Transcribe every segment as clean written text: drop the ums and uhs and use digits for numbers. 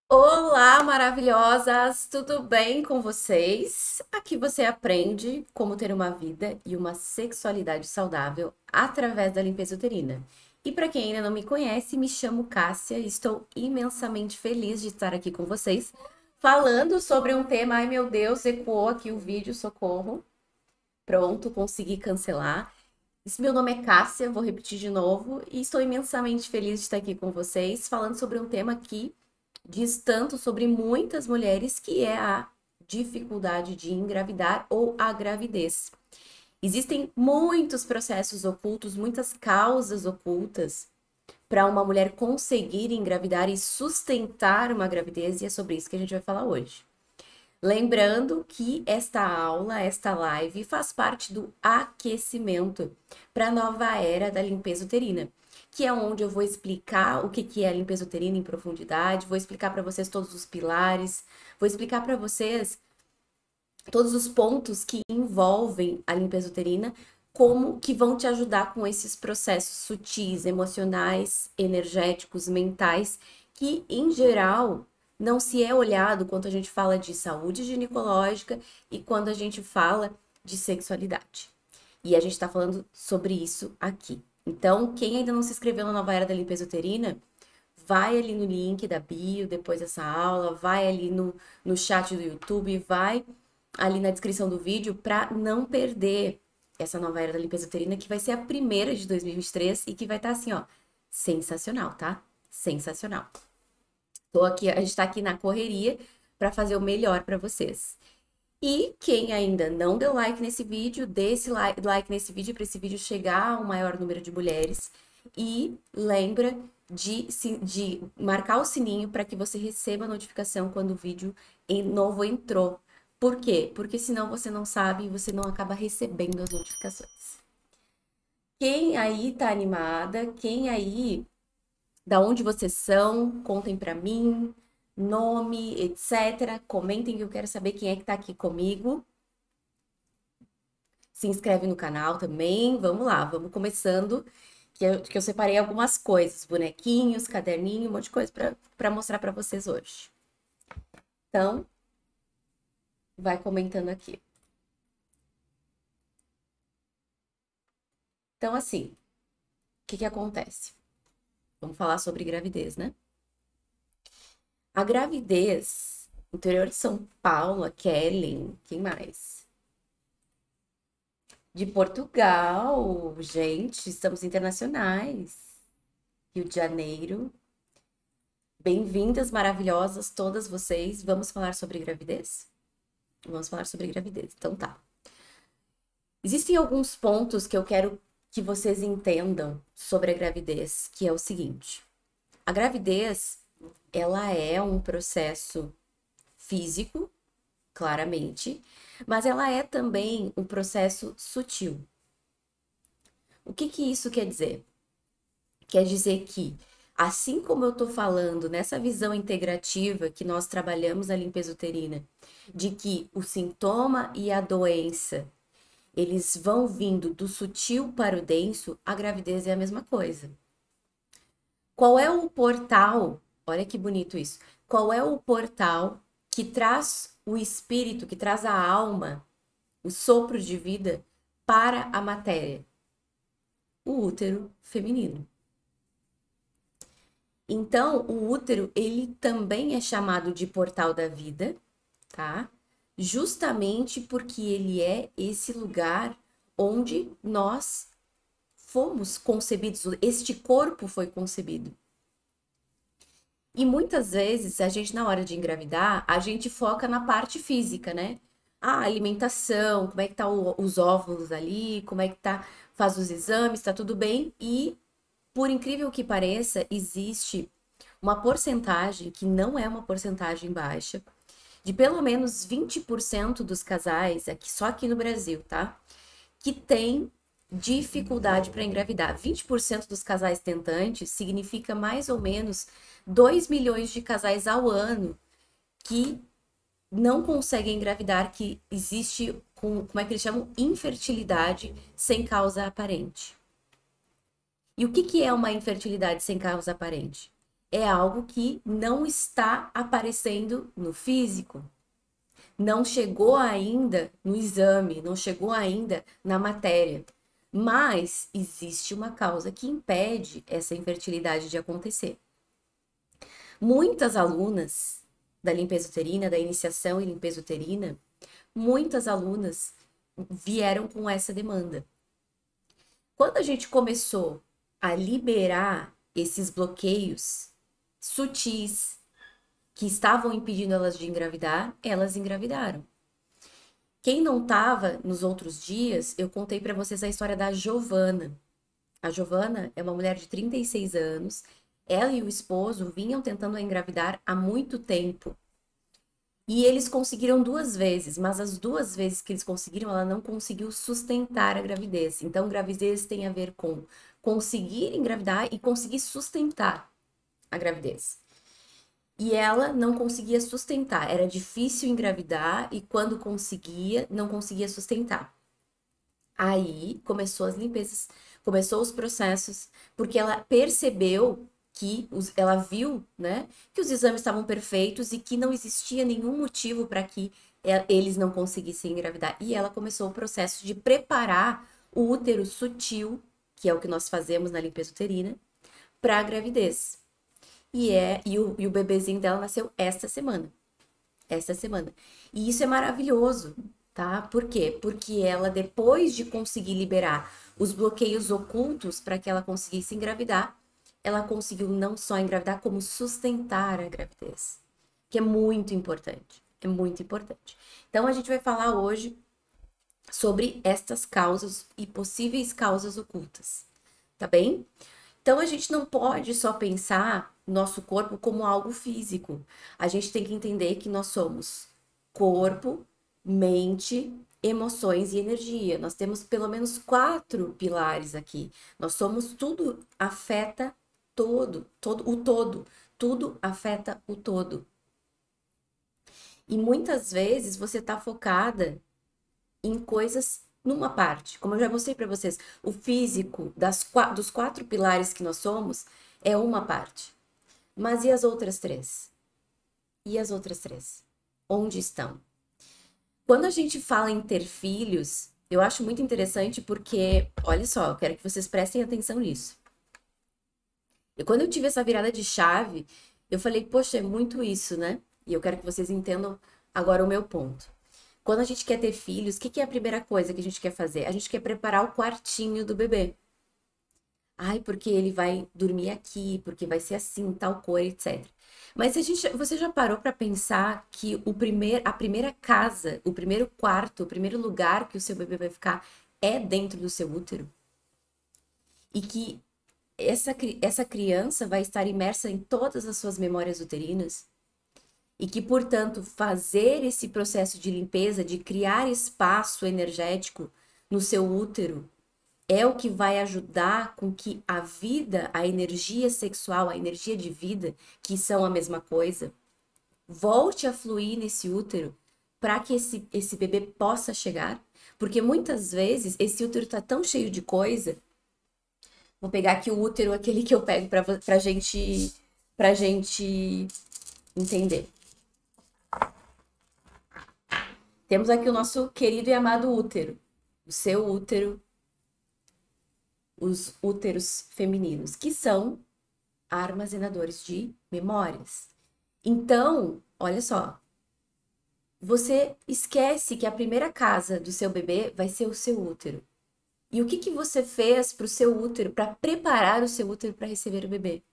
Olá, maravilhosas! Tudo bem com vocês? Aqui você aprende como ter uma vida e uma sexualidade saudável através da limpeza uterina. E para quem ainda não me conhece, me chamo Cássia e estou imensamente feliz de estar aqui com vocês, falando sobre um tema. Ai, meu Deus, ecoou aqui o vídeo, socorro. Pronto, consegui cancelar. Meu nome é Cássia, vou repetir de novo, e estou imensamente feliz de estar aqui com vocês, falando sobre um tema que diz tanto sobre muitas mulheres, que é a dificuldade de engravidar ou a gravidez. Existem muitos processos ocultos, muitas causas ocultas para uma mulher conseguir engravidar e sustentar uma gravidez, e é sobre isso que a gente vai falar hoje. Lembrando que esta aula, esta live, faz parte do aquecimento para a nova era da limpeza uterina, que é onde eu vou explicar o que é a limpeza uterina em profundidade, vou explicar para vocês todos os pilares, vou explicar para vocês todos os pontos que envolvem a limpeza uterina, como que vão te ajudar com esses processos sutis, emocionais, energéticos, mentais, que em geral não se é olhado quando a gente fala de saúde ginecológica e quando a gente fala de sexualidade. E a gente está falando sobre isso aqui. Então, quem ainda não se inscreveu na nova era da limpeza uterina, vai ali no link da bio depois dessa aula, vai ali no chat do YouTube, vai ali na descrição do vídeo para não perder essa nova era da limpeza uterina, que vai ser a primeira de 2023 e que vai estar assim, ó, sensacional, tá? Sensacional. Tô aqui, a gente tá aqui na correria para fazer o melhor para vocês. E quem ainda não deu like nesse vídeo, dê esse like nesse vídeo para esse vídeo chegar ao maior número de mulheres. E lembra de marcar o sininho para que você receba a notificação quando o vídeo novo entrou. Por quê? Porque senão você não sabe e você não acaba recebendo as notificações. Quem aí tá animada? Quem aí, da onde vocês são? Contem para mim, nome, etc. Comentem que eu quero saber quem é que tá aqui comigo. Se inscreve no canal também. Vamos lá, vamos começando. Que eu separei algumas coisas, bonequinhos, caderninho, um monte de coisa para mostrar para vocês hoje. Então, vai comentando aqui. Então, assim, o que acontece? Vamos falar sobre gravidez, né? A gravidez, interior de São Paulo, a Kellen, quem mais? De Portugal, gente, estamos internacionais. Rio de Janeiro. Bem-vindas, maravilhosas, todas vocês. Vamos falar sobre gravidez? Vamos falar sobre gravidez. Então tá. Existem alguns pontos que eu quero que vocês entendam sobre a gravidez, que é o seguinte: a gravidez, ela é um processo físico, claramente, mas ela é também um processo sutil. O que isso quer dizer? Quer dizer que, assim como eu estou falando nessa visão integrativa que nós trabalhamos na limpeza uterina, de que o sintoma e a doença eles vão vindo do sutil para o denso, a gravidez é a mesma coisa. Qual é o portal? Olha que bonito isso. Qual é o portal que traz o espírito, que traz a alma, o sopro de vida para a matéria? O útero feminino. Então, o útero, ele também é chamado de portal da vida, tá? Justamente porque ele é esse lugar onde nós fomos concebidos, este corpo foi concebido. E muitas vezes a gente, na hora de engravidar, a gente foca na parte física, né? A alimentação, como é que tá os óvulos ali, como é que tá, faz os exames, tá tudo bem. E, por incrível que pareça, existe uma porcentagem, que não é uma porcentagem baixa, de pelo menos 20% dos casais, aqui, só aqui no Brasil, tá? Que tem dificuldade para engravidar. 20% dos casais tentantes significa mais ou menos 2 milhões de casais ao ano que não conseguem engravidar, que existe, como é que eles chamam? Infertilidade sem causa aparente. E o que é uma infertilidade sem causa aparente? é algo que não está aparecendo no físico, não chegou ainda no exame, não chegou ainda na matéria. Mas existe uma causa que impede essa infertilidade de acontecer. Muitas alunas da limpeza uterina, da iniciação em limpeza uterina, muitas alunas vieram com essa demanda. Quando a gente começou a liberar esses bloqueios sutis que estavam impedindo elas de engravidar, elas engravidaram. Quem não estava nos outros dias, eu contei para vocês a história da Giovana. A Giovana é uma mulher de 36 anos. Ela e o esposo vinham tentando engravidar há muito tempo. E eles conseguiram 2 vezes, mas as 2 vezes que eles conseguiram, ela não conseguiu sustentar a gravidez. Então, gravidez tem a ver com conseguir engravidar e conseguir sustentar a gravidez. E ela não conseguia sustentar, era difícil engravidar e quando conseguia, não conseguia sustentar. Aí começou as limpezas, começou os processos, porque ela percebeu que ela viu, né, que os exames estavam perfeitos e que não existia nenhum motivo para que eles não conseguissem engravidar. E ela começou o processo de preparar o útero sutil, que é o que nós fazemos na limpeza uterina, para a gravidez. E o bebezinho dela nasceu esta semana. Esta semana. E isso é maravilhoso, tá? Por quê? Porque ela, depois de conseguir liberar os bloqueios ocultos para que ela conseguisse engravidar, ela conseguiu não só engravidar, como sustentar a gravidez. Que é muito importante. É muito importante. Então, a gente vai falar hoje sobre estas causas e possíveis causas ocultas. Tá bem? Então a gente não pode só pensar nosso corpo como algo físico. A gente tem que entender que nós somos corpo, mente, emoções e energia. Nós temos pelo menos 4 pilares aqui. Nós somos tudo afeta o todo. Tudo afeta o todo. E muitas vezes você está focada em coisas numa parte. Como eu já mostrei para vocês, o físico dos 4 pilares que nós somos é uma parte. Mas e as outras 3? E as outras 3? Onde estão? Quando a gente fala em ter filhos, eu acho muito interessante porque, olha só, eu quero que vocês prestem atenção nisso. E quando eu tive essa virada de chave, eu falei, poxa, é muito isso, né? E eu quero que vocês entendam agora o meu ponto. Quando a gente quer ter filhos, o que é a primeira coisa que a gente quer fazer? A gente quer preparar o quartinho do bebê. Ai, porque ele vai dormir aqui, porque vai ser assim, tal cor, etc. Mas você já parou para pensar que a primeira casa, o primeiro quarto, o primeiro lugar que o seu bebê vai ficar é dentro do seu útero? E que essa criança vai estar imersa em todas as suas memórias uterinas? E que, portanto, fazer esse processo de limpeza, de criar espaço energético no seu útero, é o que vai ajudar com que a vida, a energia sexual, a energia de vida, que são a mesma coisa, volte a fluir nesse útero para que esse bebê possa chegar. Porque muitas vezes esse útero está tão cheio de coisa. Vou pegar aqui o útero, aquele que eu pego pra gente entender. Temos aqui o nosso querido e amado útero, o seu útero, os úteros femininos, que são armazenadores de memórias. Então, olha só, você esquece que a primeira casa do seu bebê vai ser o seu útero. E o que você fez para o seu útero, para preparar o seu útero para receber o bebê?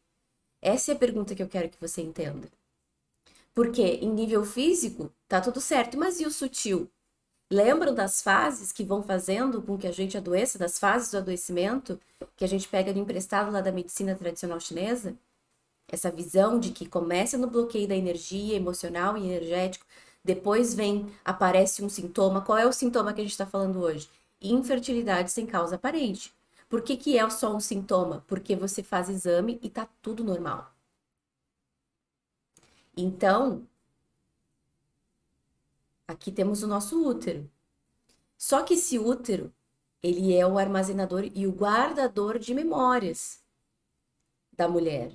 Essa é a pergunta que eu quero que você entenda. Porque em nível físico, tá tudo certo, mas e o sutil? Lembram das fases que vão fazendo com que a gente adoeça, das fases do adoecimento, que a gente pega do emprestado lá da medicina tradicional chinesa? Essa visão de que começa no bloqueio da energia emocional e energético, depois aparece um sintoma. Qual é o sintoma que a gente está falando hoje? Infertilidade sem causa aparente. Por que é só um sintoma? Porque você faz exame e tá tudo normal. Então, aqui temos o nosso útero. Só que esse útero, ele é o armazenador e o guardador de memórias da mulher.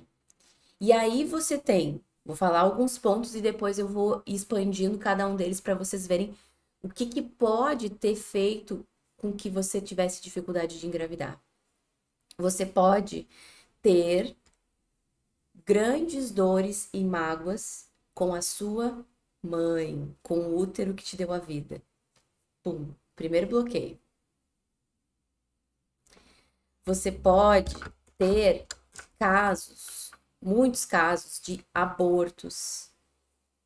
E aí você tem, vou falar alguns pontos e depois eu vou expandindo cada um deles para vocês verem o que que pode ter feito com que você tivesse dificuldade de engravidar. Você pode ter grandes dores e mágoas com a sua mãe, com o útero que te deu a vida. Pum, primeiro bloqueio. Você pode ter casos, muitos casos de abortos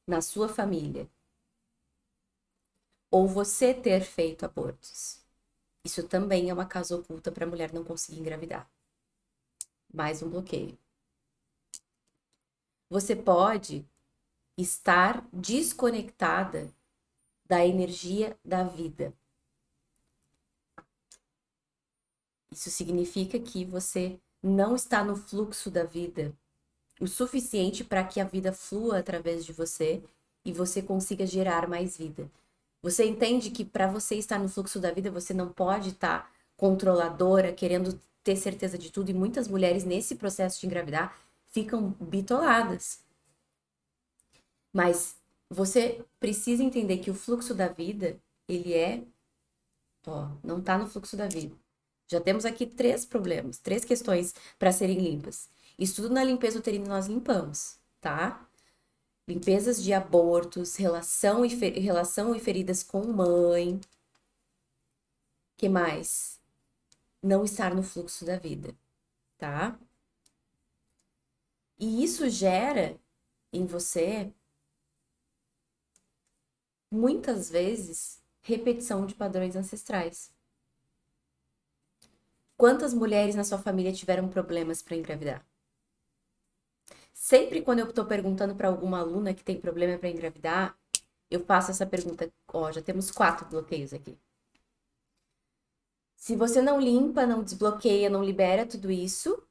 na sua família. Ou você ter feito abortos. Isso também é uma causa oculta para a mulher não conseguir engravidar. Mais um bloqueio. Você pode estar desconectada da energia da vida. Isso significa que você não está no fluxo da vida o suficiente para que a vida flua através de você e você consiga gerar mais vida. Você entende que para você estar no fluxo da vida, você não pode estar controladora, querendo ter certeza de tudo, e muitas mulheres nesse processo de engravidar ficam bitoladas. Mas você precisa entender que o fluxo da vida, ele é, ó, não tá no fluxo da vida. Já temos aqui três problemas, três questões para serem limpas. Isso tudo na limpeza uterina nós limpamos, tá? Limpezas de abortos, relação e feridas com mãe. Que mais? Não estar no fluxo da vida, tá? E isso gera em você, muitas vezes, repetição de padrões ancestrais. Quantas mulheres na sua família tiveram problemas para engravidar? Sempre quando eu estou perguntando para alguma aluna que tem problema para engravidar, eu faço essa pergunta. Ó, já temos 4 bloqueios aqui. Se você não limpa, não desbloqueia, não libera tudo isso,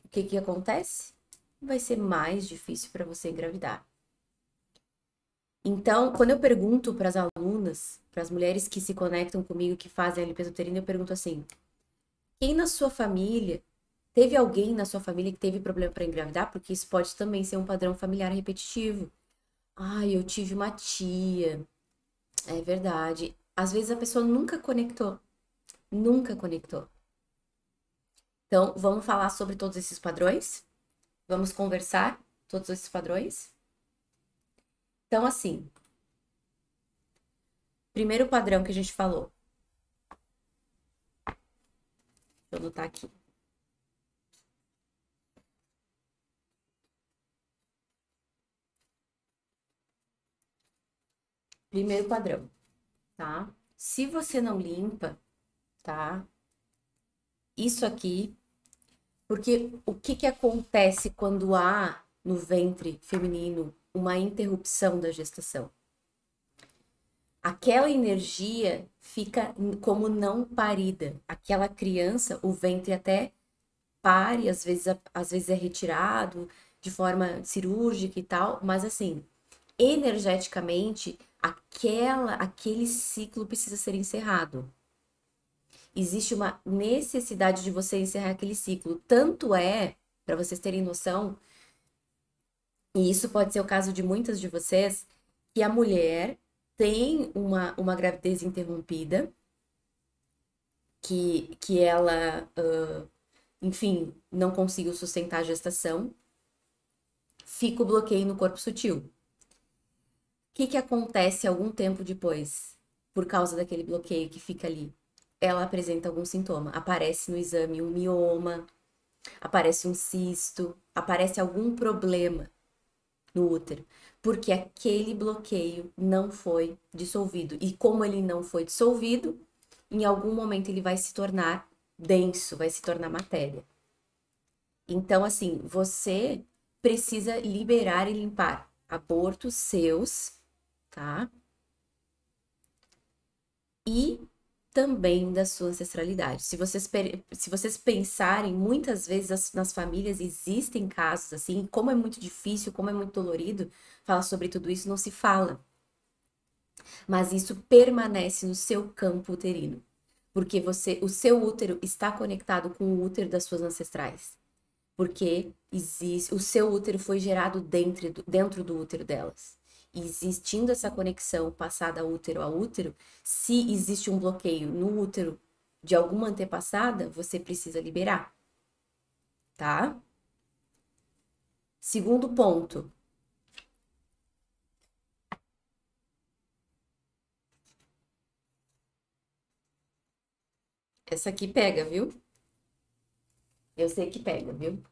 o que que acontece? Vai ser mais difícil para você engravidar. Então, quando eu pergunto para as alunas, para as mulheres que se conectam comigo, que fazem a limpeza uterina, eu pergunto assim: quem na sua família, teve alguém na sua família que teve problema para engravidar? Porque isso pode também ser um padrão familiar repetitivo. Ah, eu tive uma tia. É verdade. Às vezes a pessoa nunca conectou. Nunca conectou. Então, vamos falar sobre todos esses padrões? Vamos conversar todos esses padrões? Então, assim, primeiro padrão que a gente falou. Deixa eu anotar aqui. Primeiro padrão, tá? Se você não limpa, tá? Isso aqui, porque o que que acontece quando há no ventre feminino uma interrupção da gestação? Aquela energia fica como não parida. Aquela criança, o ventre até pare, às vezes é retirado de forma cirúrgica e tal, mas assim, energeticamente, aquele ciclo precisa ser encerrado. Existe uma necessidade de você encerrar aquele ciclo. Tanto é, para vocês terem noção, e isso pode ser o caso de muitas de vocês, que a mulher tem uma gravidez interrompida, que ela, enfim, não conseguiu sustentar a gestação, fica o bloqueio no corpo sutil. O que que acontece algum tempo depois, por causa daquele bloqueio que fica ali? Ela apresenta algum sintoma. Aparece no exame um mioma, aparece um cisto, aparece algum problema no útero, porque aquele bloqueio não foi dissolvido. E como ele não foi dissolvido, em algum momento ele vai se tornar denso, vai se tornar matéria. Então, assim, você precisa liberar e limpar abortos seus, tá? E também da sua ancestralidade. Se vocês pensarem, muitas vezes nas famílias existem casos assim, como é muito difícil, como é muito dolorido falar sobre tudo isso, não se fala. Mas isso permanece no seu campo uterino, porque o seu útero está conectado com o útero das suas ancestrais. Porque existe, o seu útero foi gerado dentro do útero delas. E existindo essa conexão passada útero a útero, se existe um bloqueio no útero de alguma antepassada, você precisa liberar, tá? Segundo ponto. Essa aqui pega, viu? Eu sei que pega, viu?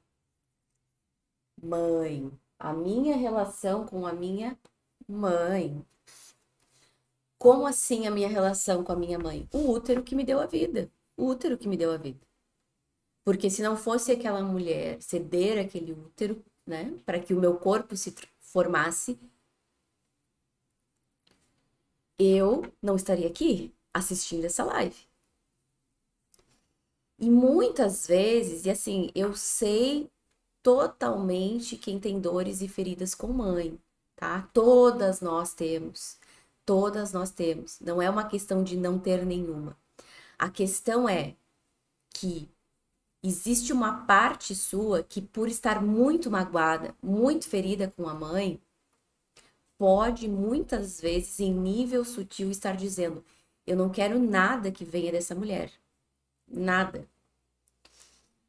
Mãe. A minha relação com a minha mãe. Como assim a minha relação com a minha mãe? O útero que me deu a vida. O útero que me deu a vida. Porque se não fosse aquela mulher ceder aquele útero, né, para que o meu corpo se formasse, eu não estaria aqui assistindo essa live. E muitas vezes, e assim, eu sei totalmente quem tem dores e feridas com mãe, tá? Todas nós temos. Todas nós temos. Não é uma questão de não ter nenhuma. A questão é que existe uma parte sua que, por estar muito magoada, muito ferida com a mãe, pode muitas vezes, em nível sutil, estar dizendo: eu não quero nada que venha dessa mulher. Nada.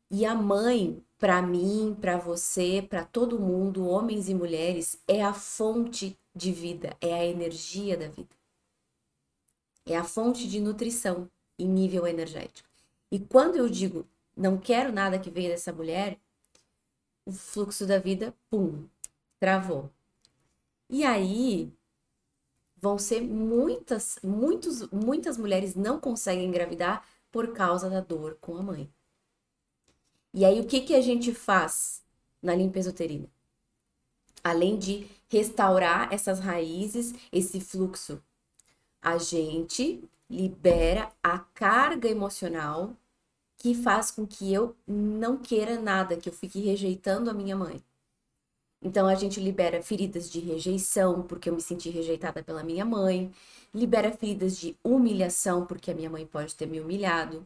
E a mãe, para mim, para você, para todo mundo, homens e mulheres, é a fonte de vida, é a energia da vida. É a fonte de nutrição em nível energético. E quando eu digo não quero nada que venha dessa mulher, o fluxo da vida, pum, travou. E aí vão ser muitas mulheres não conseguem engravidar por causa da dor com a mãe. E aí o que que a gente faz na limpeza uterina? Além de restaurar essas raízes, esse fluxo, a gente libera a carga emocional que faz com que eu não queira nada, que eu fique rejeitando a minha mãe. Então a gente libera feridas de rejeição, porque eu me senti rejeitada pela minha mãe, libera feridas de humilhação, porque a minha mãe pode ter me humilhado.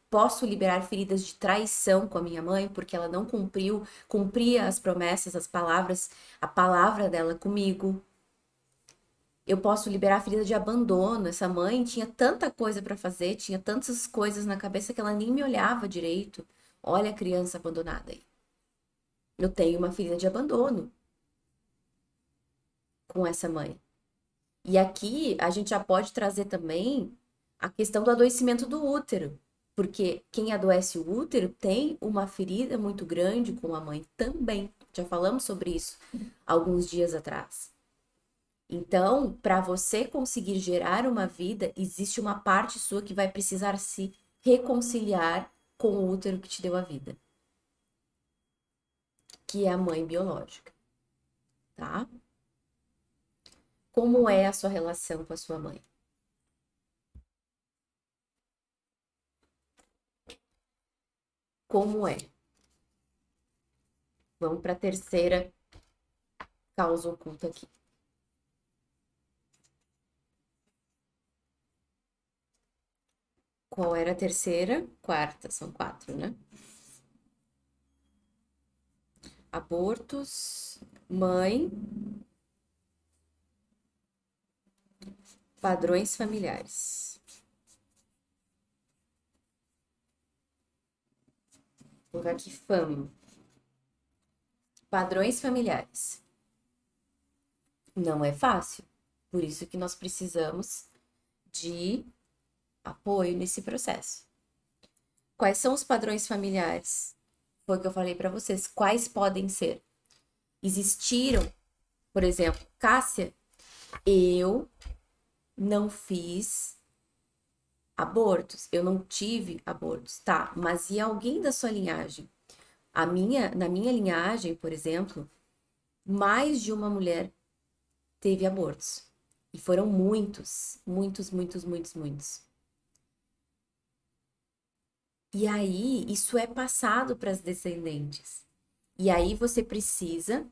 Posso liberar feridas de traição com a minha mãe, porque ela não cumpria as promessas, as palavras, a palavra dela comigo. Eu posso liberar a ferida de abandono. Essa mãe tinha tanta coisa para fazer, tinha tantas coisas na cabeça que ela nem me olhava direito. Olha a criança abandonada aí. Eu tenho uma ferida de abandono com essa mãe. E aqui a gente já pode trazer também a questão do adoecimento do útero. Porque quem adoece o útero tem uma ferida muito grande com a mãe também. Já falamos sobre isso alguns dias atrás. Então, para você conseguir gerar uma vida, existe uma parte sua que vai precisar se reconciliar com o útero que te deu a vida, que é a mãe biológica, tá? Como é a sua relação com a sua mãe? Como é? Vamos para a terceira causa oculta aqui. Qual era a terceira? Quarta, são quatro, né? Abortos, mãe, padrões familiares. Vou colocar aqui fama. Padrões familiares. Não é fácil. Por isso que nós precisamos de apoio nesse processo. Quais são os padrões familiares? Foi o que eu falei para vocês. Quais podem ser? Existiram, por exemplo, Cássia, eu não fiz abortos, eu não tive abortos, tá? Mas e alguém da sua linhagem? Na minha linhagem, por exemplo, mais de uma mulher teve abortos. E foram muitos, muitos, muitos, muitos, muitos. E aí, isso é passado para as descendentes. E aí você precisa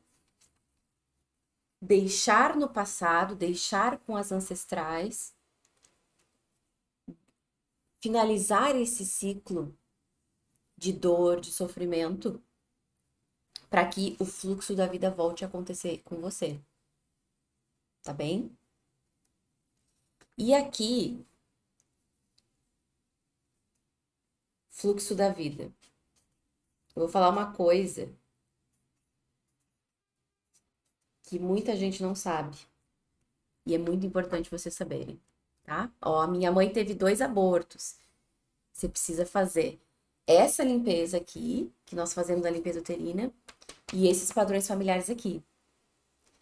deixar no passado, deixar com as ancestrais, finalizar esse ciclo de dor, de sofrimento, para que o fluxo da vida volte a acontecer com você. Tá bem? E aqui, fluxo da vida. Eu vou falar uma coisa que muita gente não sabe. E é muito importante vocês saberem, tá? Ó, a minha mãe teve 2 abortos. Você precisa fazer essa limpeza aqui, que nós fazemos a limpeza uterina, e esses padrões familiares aqui.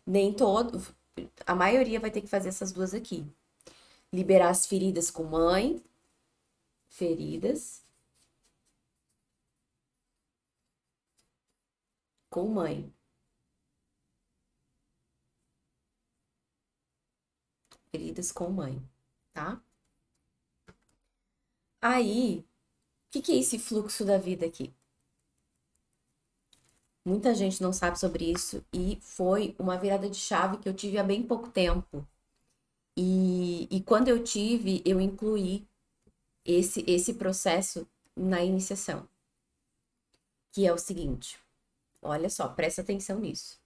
Nem todo, a maioria vai ter que fazer essas 2 aqui. Liberar as feridas com mãe, feridas com mãe. Feridas com mãe, tá? Aí, o que é esse fluxo da vida aqui? Muita gente não sabe sobre isso e foi uma virada de chave que eu tive há bem pouco tempo. E quando eu tive, eu incluí esse processo na iniciação. Que é o seguinte, olha só, presta atenção nisso.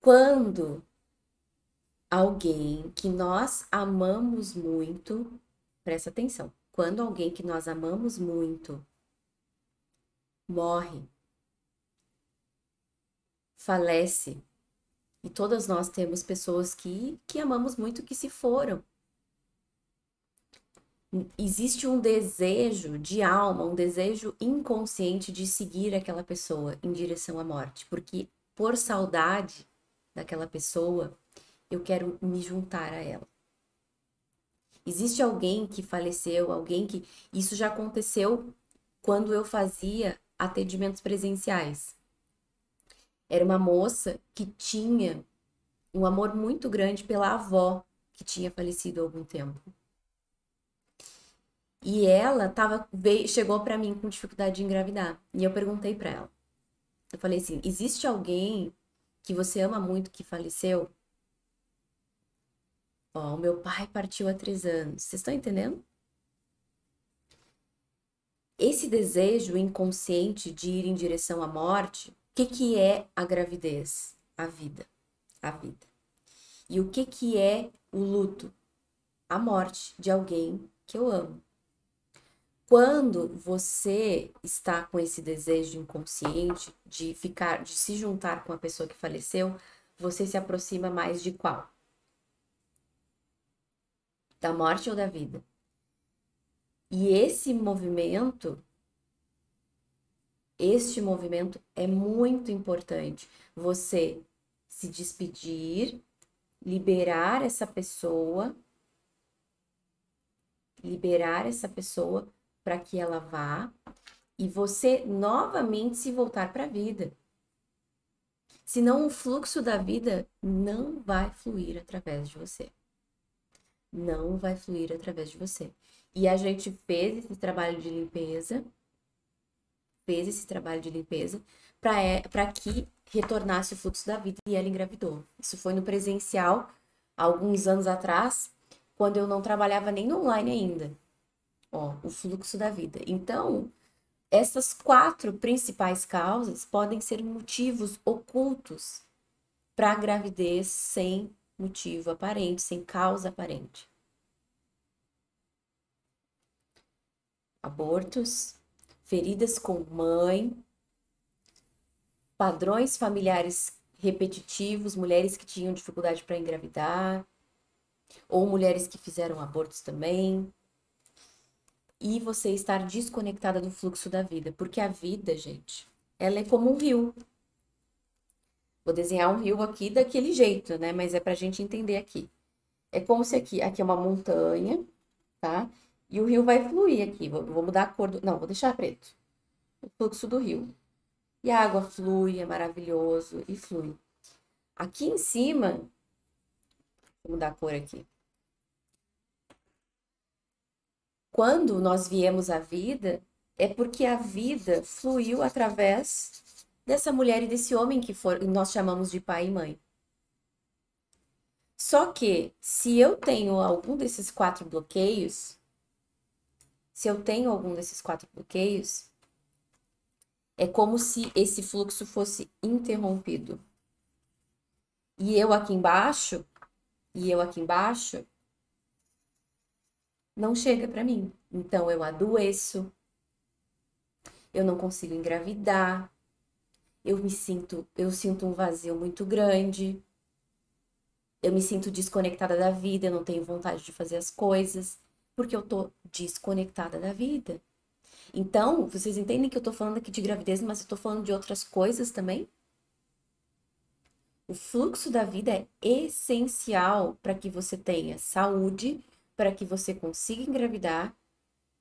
Quando alguém que nós amamos muito, presta atenção, quando alguém que nós amamos muito morre, falece, e todas nós temos pessoas que amamos muito que se foram. Existe um desejo de alma, um desejo inconsciente de seguir aquela pessoa em direção à morte, porque por saudade daquela pessoa, eu quero me juntar a ela. Existe alguém que faleceu, alguém que... Isso já aconteceu quando eu fazia atendimentos presenciais. Era uma moça que tinha um amor muito grande pela avó que tinha falecido há algum tempo. E ela chegou para mim com dificuldade de engravidar. E eu perguntei para ela. Eu falei assim: existe alguém que você ama muito que faleceu? Ó, o meu pai partiu há 3 anos. Vocês estão entendendo? Esse desejo inconsciente de ir em direção à morte, o que é a gravidez? A vida. A vida. E o que é o luto? A morte de alguém que eu amo. Quando você está com esse desejo inconsciente de se juntar com a pessoa que faleceu, você se aproxima mais de qual? Da morte ou da vida? E este movimento é muito importante. Você se despedir, liberar essa pessoa para que ela vá e você novamente se voltar para a vida. Senão o fluxo da vida não vai fluir através de você. Não vai fluir através de você. E a gente fez esse trabalho de limpeza, para que retornasse o fluxo da vida e ela engravidou. Isso foi no presencial, há alguns anos atrás, quando eu não trabalhava nem no online ainda. Ó, o fluxo da vida. Então, essas 4 principais causas podem ser motivos ocultos para a gravidez sem motivo aparente, sem causa aparente. Abortos, feridas com mãe, padrões familiares repetitivos, mulheres que tinham dificuldade para engravidar, ou mulheres que fizeram abortos também. E você estar desconectada do fluxo da vida, porque a vida, gente, ela é como um rio. Vou desenhar um rio aqui daquele jeito, né? Mas é pra gente entender aqui. É como se aqui é uma montanha, tá? E o rio vai fluir aqui. Vou mudar a cor do... Não, vou deixar preto. O fluxo do rio. E a água flui, é maravilhoso e flui. Aqui em cima, vou mudar a cor aqui. Quando nós viemos à vida, é porque a vida fluiu através dessa mulher e desse homem que nós chamamos de pai e mãe. Só que, se eu tenho algum desses 4 bloqueios, se eu tenho algum desses 4 bloqueios, é como se esse fluxo fosse interrompido. E eu aqui embaixo, não chega para mim. Então eu adoeço, eu não consigo engravidar, eu sinto um vazio muito grande, eu me sinto desconectada da vida, eu não tenho vontade de fazer as coisas, porque eu tô desconectada da vida. Então, vocês entendem que eu tô falando aqui de gravidez, mas eu tô falando de outras coisas também? O fluxo da vida é essencial para que você tenha saúde, para que você consiga engravidar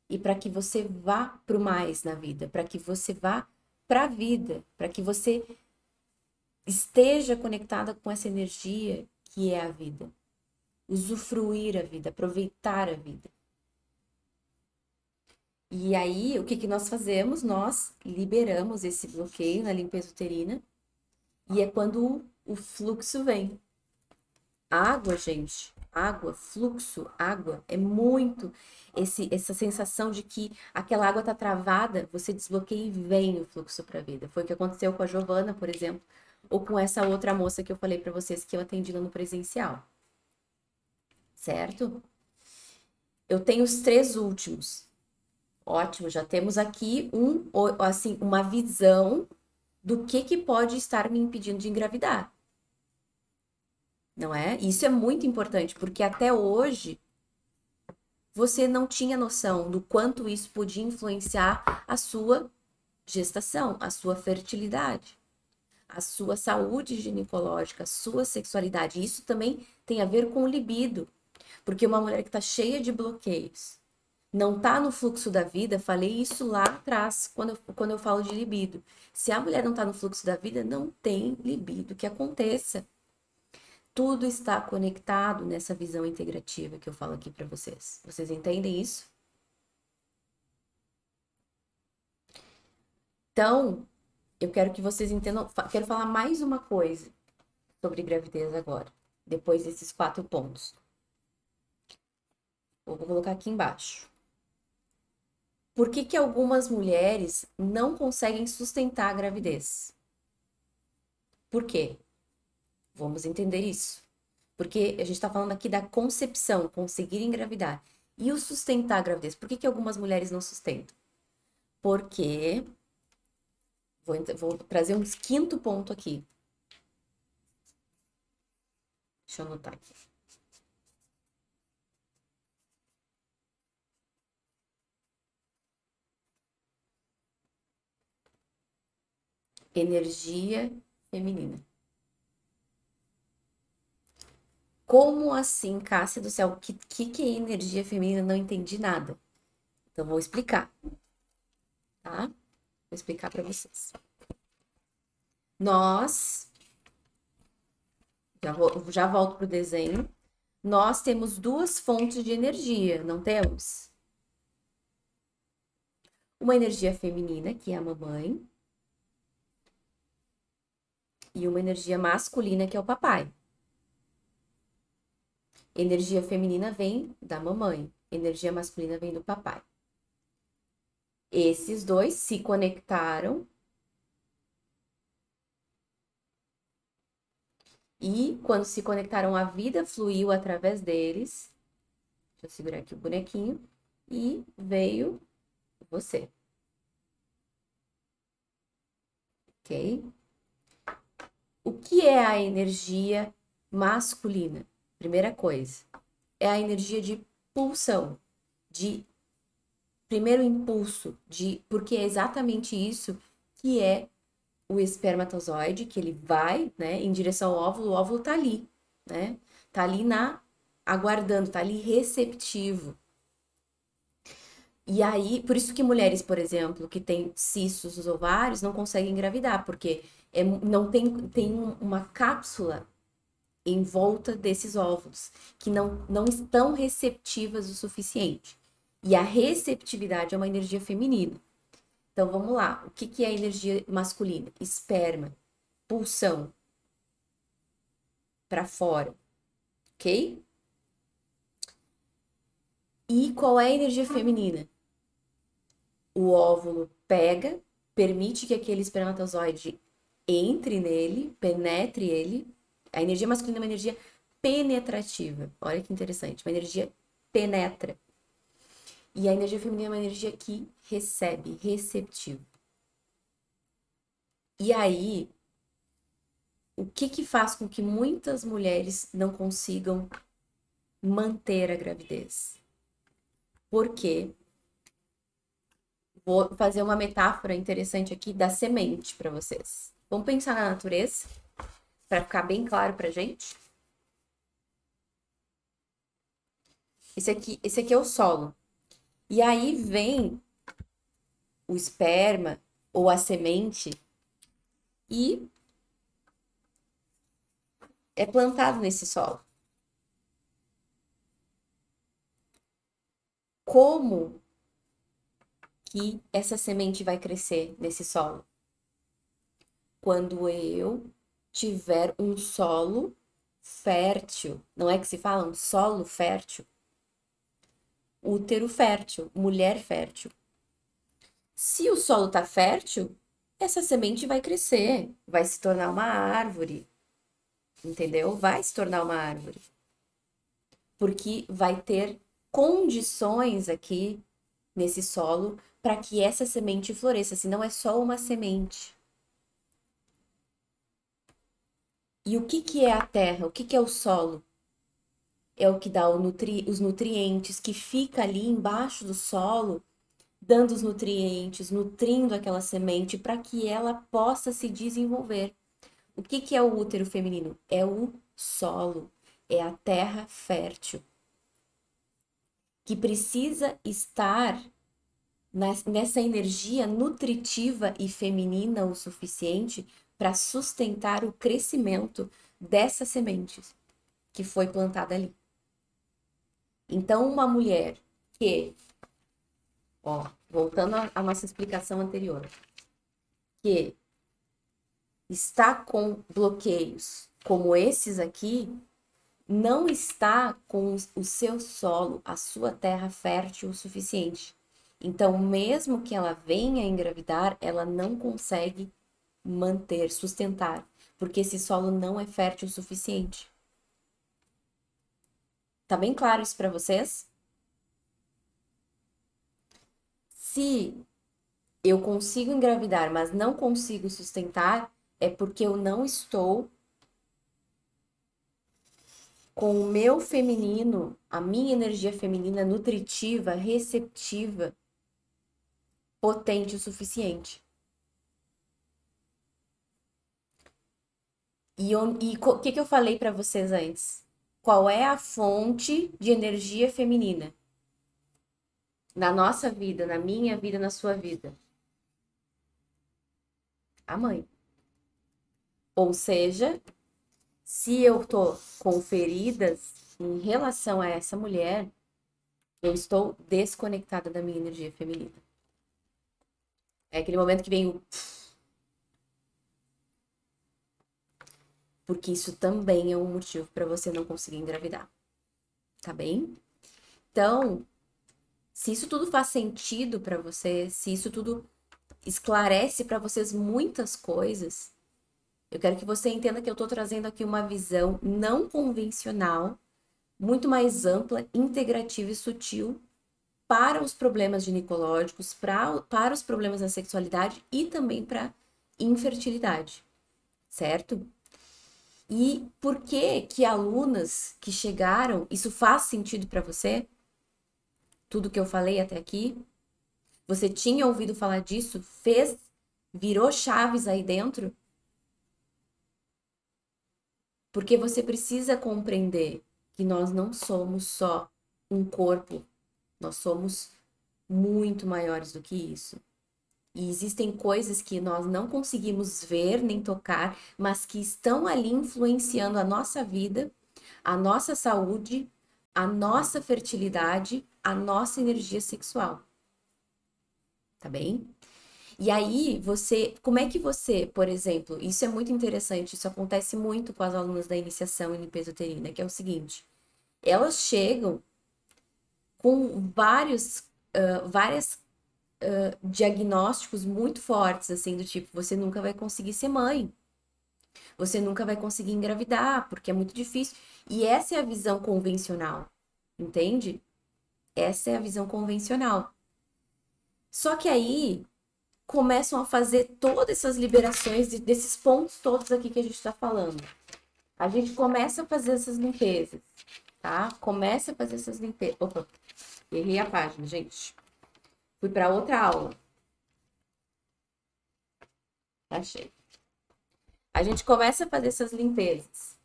e para que você vá para o mais na vida, para que você vá para a vida, para que você esteja conectada com essa energia que é a vida. Usufruir a vida, aproveitar a vida. E aí, o que que nós fazemos? Nós liberamos esse bloqueio na limpeza uterina e é quando o fluxo vem. Água, gente, água, fluxo, água, é muito essa sensação de que aquela água tá travada, você desbloqueia e vem o fluxo para a vida. Foi o que aconteceu com a Giovana, por exemplo, ou com essa outra moça que eu falei para vocês que eu atendi lá no presencial. Certo? Eu tenho os 3 últimos. Ótimo, já temos aqui assim, uma visão do que pode estar me impedindo de engravidar. Não é? Isso é muito importante, porque até hoje você não tinha noção do quanto isso podia influenciar a sua gestação, a sua fertilidade, a sua saúde ginecológica, a sua sexualidade. Isso também tem a ver com o libido, porque uma mulher que está cheia de bloqueios, não está no fluxo da vida, falei isso lá atrás, quando eu falo de libido. Se a mulher não está no fluxo da vida, não tem libido que aconteça. Tudo está conectado nessa visão integrativa que eu falo aqui para vocês. Vocês entendem isso? Então, eu quero que vocês entendam. Quero falar mais uma coisa sobre gravidez agora, depois desses 4 pontos. Vou colocar aqui embaixo. Por que que algumas mulheres não conseguem sustentar a gravidez? Por quê? Vamos entender isso. Porque a gente está falando aqui da concepção, conseguir engravidar. E o sustentar a gravidez? Por que que algumas mulheres não sustentam? Porque vou trazer um 5º ponto aqui. Deixa eu anotar aqui. Energia feminina. Como assim, Cássia do céu? O que é energia feminina? Não entendi nada. Então, vou explicar, tá? Vou explicar para vocês. Nós, já volto pro desenho. Nós temos 2 fontes de energia, não temos? Uma energia feminina, que é a mamãe, e uma energia masculina, que é o papai. Energia feminina vem da mamãe, energia masculina vem do papai. Esses 2 se conectaram e quando se conectaram, a vida fluiu através deles. Deixa eu segurar aqui o bonequinho e veio você. Ok? O que é a energia masculina? Primeira coisa, é a energia de pulsão, de primeiro impulso, porque é exatamente isso que é o espermatozoide, que ele vai, né, em direção ao óvulo, o óvulo tá ali, né? Tá ali aguardando, tá ali receptivo. E aí, por isso que mulheres, por exemplo, que têm cistos nos ovários não conseguem engravidar, porque não tem uma cápsula em volta desses óvulos, que não estão receptivas o suficiente. E a receptividade é uma energia feminina. Então vamos lá, o que é energia masculina? Esperma, pulsão para fora, ok? E qual é a energia feminina? o óvulo pega, permite que aquele espermatozoide entre nele, penetre ele. A energia masculina é uma energia penetrativa. Olha que interessante, uma energia penetra. E a energia feminina é uma energia que recebe, receptiva. E aí, o que que faz com que muitas mulheres não consigam manter a gravidez? Porque vou fazer uma metáfora interessante aqui da semente para vocês. Vamos pensar na natureza, para ficar bem claro pra gente. Esse aqui é o solo. E aí vem o esperma ou a semente e é plantado nesse solo. Como que essa semente vai crescer nesse solo? Quando eu tiver um solo fértil, não é que se fala um solo fértil? Útero fértil, mulher fértil. Se o solo está fértil, essa semente vai crescer, vai se tornar uma árvore, entendeu? Vai se tornar uma árvore. Porque vai ter condições aqui nesse solo para que essa semente floresça, senão é só uma semente. E o que que é a terra? O que que é o solo? É o que dá os nutrientes, que fica ali embaixo do solo, dando os nutrientes, nutrindo aquela semente para que ela possa se desenvolver. O que que é o útero feminino? É o solo, é a terra fértil, que precisa estar nessa energia nutritiva e feminina o suficiente para sustentar o crescimento dessa semente que foi plantada ali. Então, uma mulher que, ó, voltando à nossa explicação anterior, que está com bloqueios como esses aqui, não está com o seu solo, a sua terra fértil o suficiente. Então, mesmo que ela venha engravidar, ela não consegue manter, sustentar, porque esse solo não é fértil o suficiente. Tá bem claro isso para vocês? Se eu consigo engravidar, mas não consigo sustentar, é porque eu não estou com o meu feminino, a minha energia feminina nutritiva, receptiva, potente o suficiente. E o que eu falei para vocês antes? Qual é a fonte de energia feminina na nossa vida, na minha vida, na sua vida? A mãe. Ou seja, se eu tô com feridas em relação a essa mulher, eu estou desconectada da minha energia feminina. É aquele momento que vem o. Porque isso também é um motivo para você não conseguir engravidar. Tá bem? Então, se isso tudo faz sentido para você, se isso tudo esclarece para vocês muitas coisas, eu quero que você entenda que eu tô trazendo aqui uma visão não convencional, muito mais ampla, integrativa e sutil para os problemas ginecológicos, para os problemas da sexualidade e também para infertilidade, certo? E por que que alunas que chegaram, isso faz sentido para você? Tudo que eu falei até aqui? Você tinha ouvido falar disso? Virou chaves aí dentro? Porque você precisa compreender que nós não somos só um corpo, nós somos muito maiores do que isso. E existem coisas que nós não conseguimos ver nem tocar, mas que estão ali influenciando a nossa vida, a nossa saúde, a nossa fertilidade, a nossa energia sexual. Tá bem? E aí, como é que você, por exemplo, isso é muito interessante, isso acontece muito com as alunas da iniciação em limpeza uterina, que é o seguinte, elas chegam com várias diagnósticos muito fortes, assim, do tipo, você nunca vai conseguir ser mãe, você nunca vai conseguir engravidar, porque é muito difícil. E essa é a visão convencional, entende? Essa é a visão convencional. Só que aí começam a fazer todas essas liberações desses pontos todos aqui que a gente está falando. A gente começa a fazer essas limpezas, tá? Começa a fazer essas limpezas. Opa, errei a página, gente. Fui para outra aula. Achei. A gente começa a fazer essas limpezas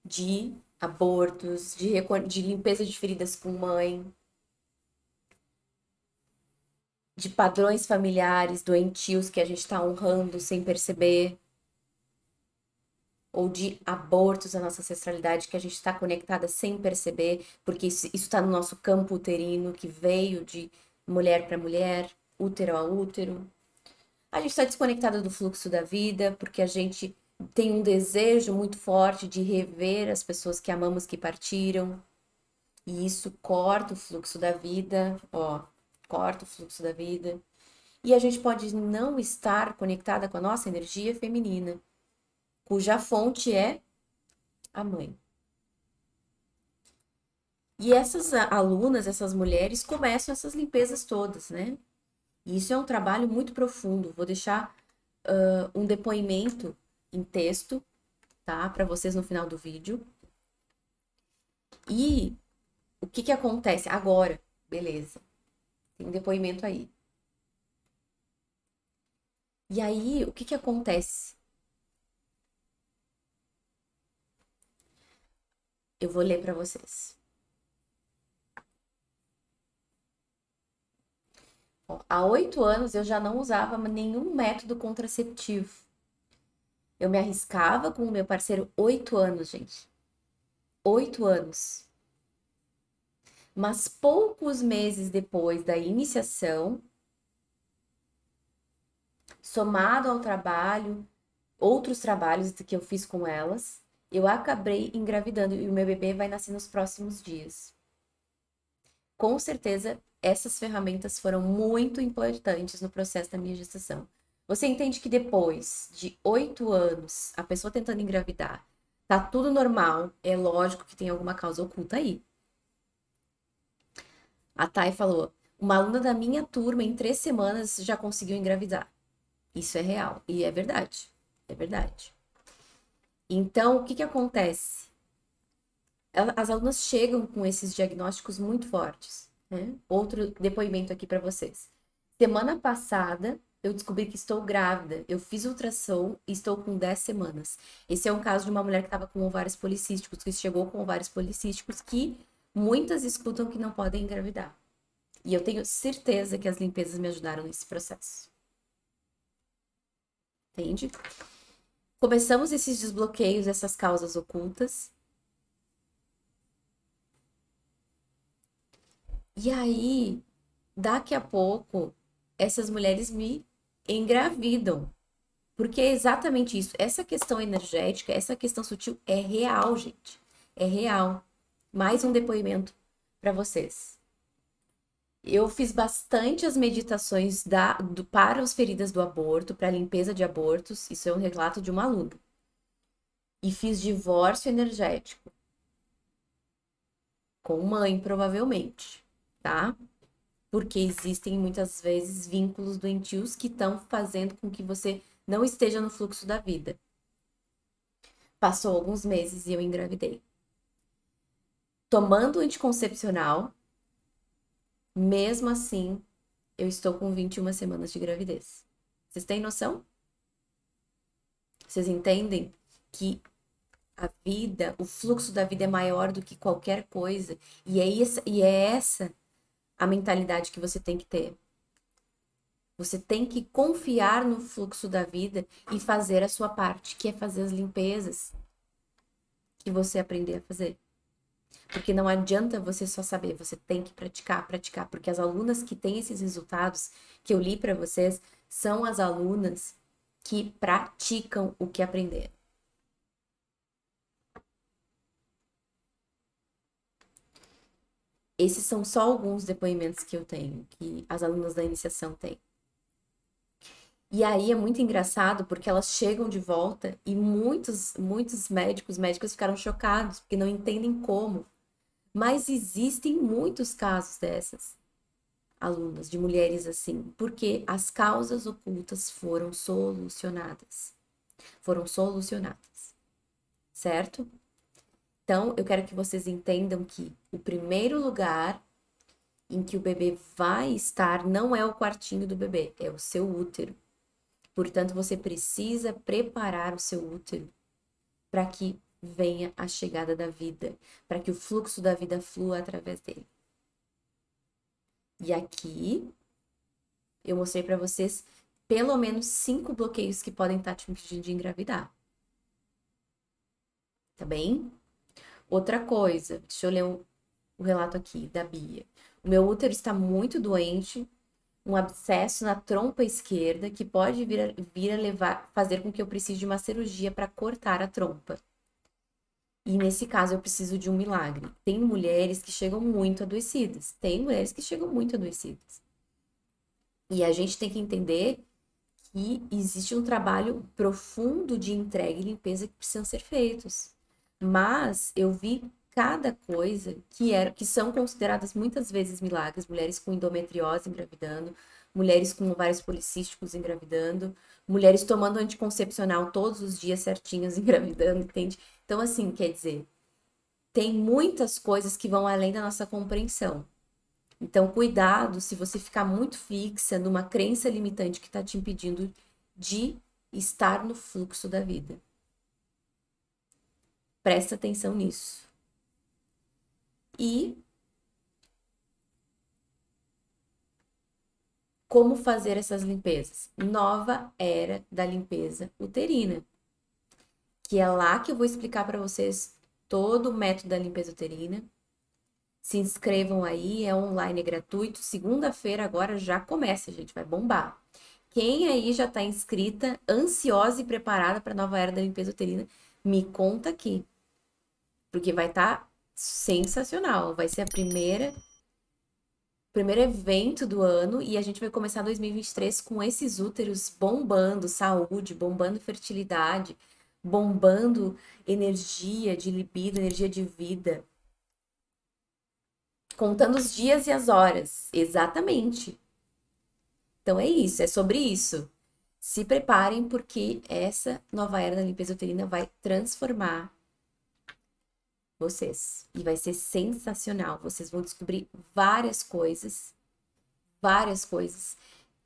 de abortos, de limpeza de feridas com mãe, de padrões familiares doentios que a gente está honrando sem perceber, ou de abortos da nossa ancestralidade que a gente está conectada sem perceber, porque isso está no nosso campo uterino, que veio de mulher para mulher, útero a útero. A gente está desconectada do fluxo da vida, porque a gente tem um desejo muito forte de rever as pessoas que amamos que partiram, e isso corta o fluxo da vida, ó, corta o fluxo da vida. E a gente pode não estar conectada com a nossa energia feminina, cuja fonte é a mãe. E essas alunas, essas mulheres, começam essas limpezas todas, né? E isso é um trabalho muito profundo. Vou deixar um depoimento em texto, tá? Para vocês no final do vídeo. E o que que acontece agora? Beleza. Tem um depoimento aí. E aí, o que que acontece? Eu vou ler para vocês. Ó, há 8 anos eu já não usava nenhum método contraceptivo. Eu me arriscava com o meu parceiro 8 anos, gente. 8 anos. Mas poucos meses depois da iniciação, somado ao trabalho, outros trabalhos que eu fiz com elas, eu acabei engravidando e o meu bebê vai nascer nos próximos dias. Com certeza, essas ferramentas foram muito importantes no processo da minha gestação. Você entende que depois de 8 anos, a pessoa tentando engravidar, tá tudo normal, é lógico que tem alguma causa oculta aí. A Thay falou: uma aluna da minha turma em 3 semanas já conseguiu engravidar. Isso é real. E é verdade. É verdade. Então, o que que acontece? As alunas chegam com esses diagnósticos muito fortes, né? Outro depoimento aqui para vocês. Semana passada, eu descobri que estou grávida. Eu fiz ultrassom e estou com 10 semanas. Esse é um caso de uma mulher que estava com ovários policísticos, que chegou com ovários policísticos, que muitas escutam que não podem engravidar. E eu tenho certeza que as limpezas me ajudaram nesse processo. Entende? Começamos esses desbloqueios, essas causas ocultas. E aí, daqui a pouco, essas mulheres me engravidam. Porque é exatamente isso. Essa questão energética, essa questão sutil é real, gente. É real. Mais um depoimento para vocês. Eu fiz bastante as meditações para as feridas do aborto, para a limpeza de abortos. Isso é um relato de uma aluna. E fiz divórcio energético. Com mãe, provavelmente, tá? Porque existem muitas vezes vínculos doentios que estão fazendo com que você não esteja no fluxo da vida. Passou alguns meses e eu engravidei. Tomando anticoncepcional, mesmo assim, eu estou com 21 semanas de gravidez. Vocês têm noção? Vocês entendem que a vida, o fluxo da vida é maior do que qualquer coisa? E é essa a mentalidade que você tem que ter. Você tem que confiar no fluxo da vida e fazer a sua parte, que é fazer as limpezas que você aprender a fazer. Porque não adianta você só saber, você tem que praticar, praticar, porque as alunas que têm esses resultados que eu li para vocês são as alunas que praticam o que aprenderam. Esses são só alguns depoimentos que eu tenho, que as alunas da iniciação têm. E aí é muito engraçado porque elas chegam de volta e muitos médicos ficaram chocados, porque não entendem como. Mas existem muitos casos dessas alunas, de mulheres assim, porque as causas ocultas foram solucionadas. Foram solucionadas, certo? Então, eu quero que vocês entendam que o primeiro lugar em que o bebê vai estar não é o quartinho do bebê, é o seu útero. Portanto, você precisa preparar o seu útero para que venha a chegada da vida, para que o fluxo da vida flua através dele. E aqui eu mostrei para vocês pelo menos 5 bloqueios que podem estar te impedindo de engravidar. Tá bem? Outra coisa, deixa eu ler o relato aqui da Bia. O meu útero está muito doente, um abscesso na trompa esquerda que pode vir a levar, fazer com que eu precise de uma cirurgia para cortar a trompa. E nesse caso eu preciso de um milagre. Tem mulheres que chegam muito adoecidas. Tem mulheres que chegam muito adoecidas. E a gente tem que entender que existe um trabalho profundo de entrega e limpeza que precisam ser feitos. Mas eu vi cada coisa que são consideradas muitas vezes milagres, mulheres com endometriose engravidando, mulheres com ovários policísticos engravidando, mulheres tomando anticoncepcional todos os dias certinhos engravidando, entende? Então, assim, quer dizer, tem muitas coisas que vão além da nossa compreensão. Então, cuidado se você ficar muito fixa numa crença limitante que está te impedindo de estar no fluxo da vida. Presta atenção nisso. E como fazer essas limpezas? Nova era da limpeza uterina, que é lá que eu vou explicar para vocês todo o método da limpeza uterina. Se inscrevam aí, é online, é gratuito. Segunda-feira agora já começa, gente, vai bombar. Quem aí já está inscrita, ansiosa e preparada para a nova era da limpeza uterina, me conta aqui, porque vai estar sensacional. Vai ser a primeiro evento do ano e a gente vai começar 2023 com esses úteros bombando saúde, bombando fertilidade, bombando energia de libido, energia de vida. Contando os dias e as horas. Exatamente. Então é isso, é sobre isso. Se preparem porque essa nova era da limpeza uterina vai transformar vocês e vai ser sensacional. Vocês vão descobrir várias coisas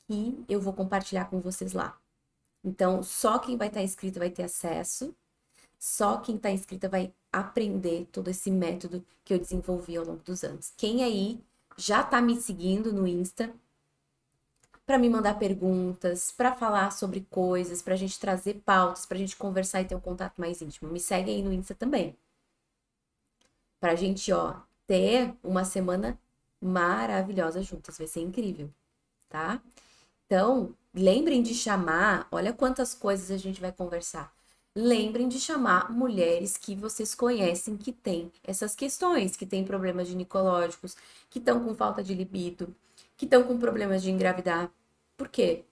que eu vou compartilhar com vocês lá. Então, só quem vai estar inscrito vai ter acesso, só quem está inscrita vai aprender todo esse método que eu desenvolvi ao longo dos anos. Quem aí já está me seguindo no Insta, para me mandar perguntas, para falar sobre coisas, para a gente trazer pautas, para a gente conversar e ter um contato mais íntimo. Me segue aí no Insta também. Para a gente, ó, ter uma semana maravilhosa juntas. Vai ser incrível, tá? Então, lembrem de chamar, olha quantas coisas a gente vai conversar. Lembrem de chamar mulheres que vocês conhecem que têm essas questões, que têm problemas ginecológicos, que estão com falta de libido, que estão com problemas de engravidar. Por quê?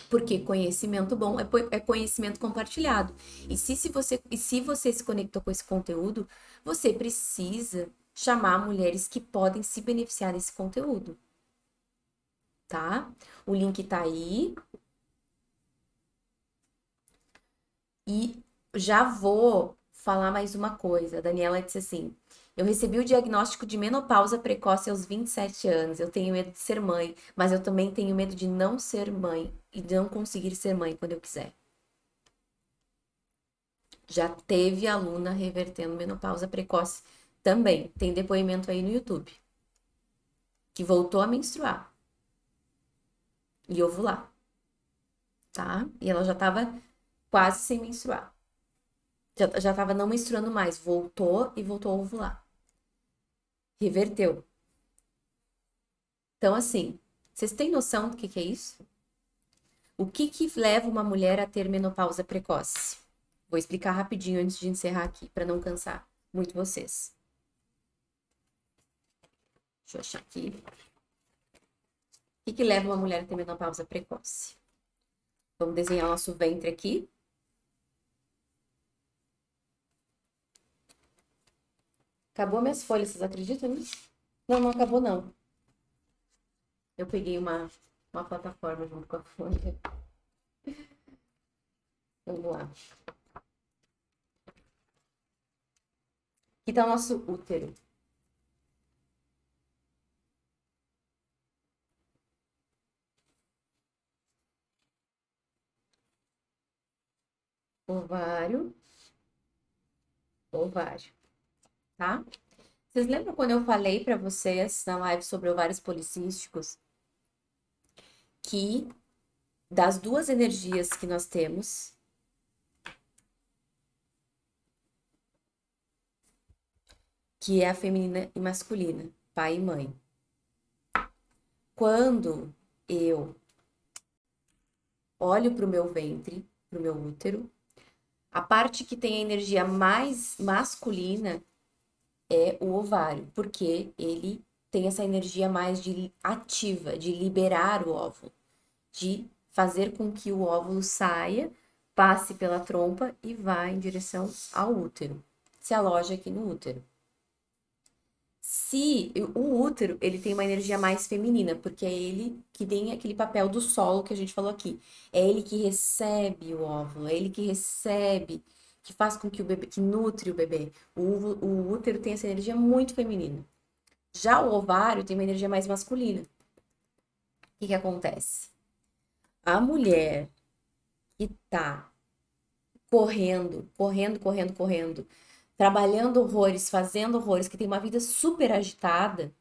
Porque conhecimento bom é conhecimento compartilhado. E se você se conectou com esse conteúdo, você precisa chamar mulheres que podem se beneficiar desse conteúdo, tá? O link tá aí. E já vou falar mais uma coisa. A Daniela disse assim: eu recebi o diagnóstico de menopausa precoce aos 27 anos. Eu tenho medo de ser mãe, mas eu também tenho medo de não ser mãe e de não conseguir ser mãe quando eu quiser. Já teve aluna revertendo menopausa precoce também. Tem depoimento aí no YouTube. Que voltou a menstruar. E ovular, tá? E ela já tava quase sem menstruar. Já tava não menstruando mais. Voltou e voltou a ovular. Reverteu. Então, assim, vocês têm noção do que é isso? O que leva uma mulher a ter menopausa precoce? Vou explicar rapidinho antes de encerrar aqui, para não cansar muito vocês. Deixa eu achar aqui. O que leva uma mulher a ter menopausa precoce? Vamos desenhar o nosso ventre aqui. Acabou minhas folhas, vocês acreditam nisso? Não, não acabou não. Eu peguei uma plataforma junto com a folha. Vamos lá. Aqui tá o nosso útero. Ovário. Ovário. Tá? Vocês lembram quando eu falei pra vocês na live sobre ovários policísticos? Que das duas energias que nós temos, que é a feminina e masculina, pai e mãe. Quando eu olho para o meu ventre, para o meu útero, a parte que tem a energia mais masculina é o ovário, porque ele tem essa energia mais de ativa, de liberar o óvulo, de fazer com que o óvulo saia, passe pela trompa e vá em direção ao útero. Se aloja aqui no útero. Se o útero, ele tem uma energia mais feminina, porque é ele que tem aquele papel do solo que a gente falou aqui. É ele que recebe o óvulo, é ele que recebe, que faz com que o bebê, que nutre o bebê. O útero tem essa energia muito feminina. Já o ovário tem uma energia mais masculina. O que acontece? A mulher que tá correndo, trabalhando horrores, fazendo horrores, que tem uma vida super agitada,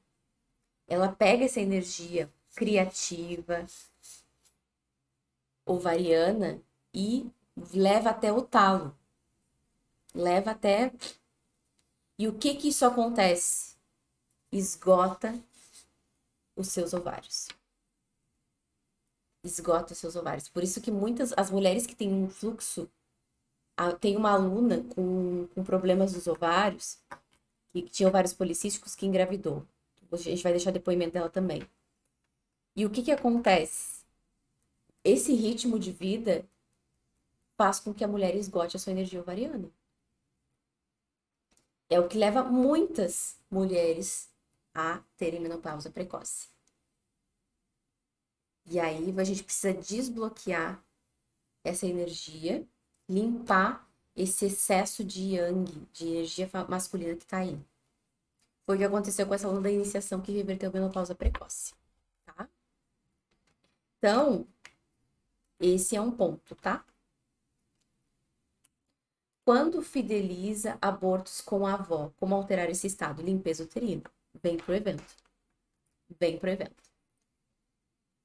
ela pega essa energia criativa, ovariana e leva até o talo. Leva até. E o que isso acontece? Esgota os seus ovários. Esgota os seus ovários. Por isso que muitas, as mulheres que têm um fluxo, tem uma aluna com problemas dos ovários, que tinha ovários policísticos, que engravidou. A gente vai deixar depoimento dela também. E o que acontece? Esse ritmo de vida faz com que a mulher esgote a sua energia ovariana. É o que leva muitas mulheres a terem menopausa precoce. E aí a gente precisa desbloquear essa energia, limpar esse excesso de yang, de energia masculina que tá aí. Foi o que aconteceu com essa aluna da iniciação que reverteu a menopausa precoce, tá? Então, esse é um ponto, tá? Quando fideliza abortos com a avó, como alterar esse estado? Limpeza uterina. Vem pro evento. Vem pro evento.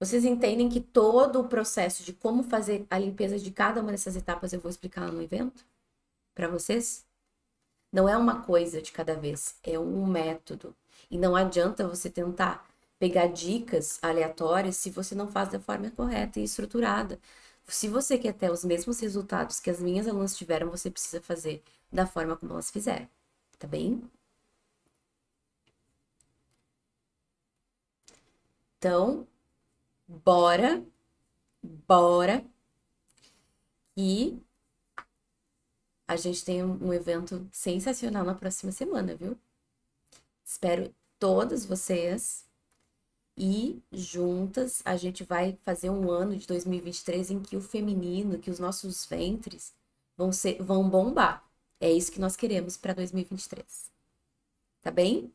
Vocês entendem que todo o processo de como fazer a limpeza de cada uma dessas etapas eu vou explicar lá no evento? Para vocês? Não é uma coisa de cada vez, é um método. E não adianta você tentar pegar dicas aleatórias se você não faz da forma correta e estruturada. Se você quer ter os mesmos resultados que as minhas alunas tiveram, você precisa fazer da forma como elas fizeram, tá bem? Então, bora, e a gente tem um evento sensacional na próxima semana, viu? Espero todas vocês e juntas a gente vai fazer um ano de 2023 em que o feminino, que os nossos ventres vão bombar. É isso que nós queremos para 2023. Tá bem?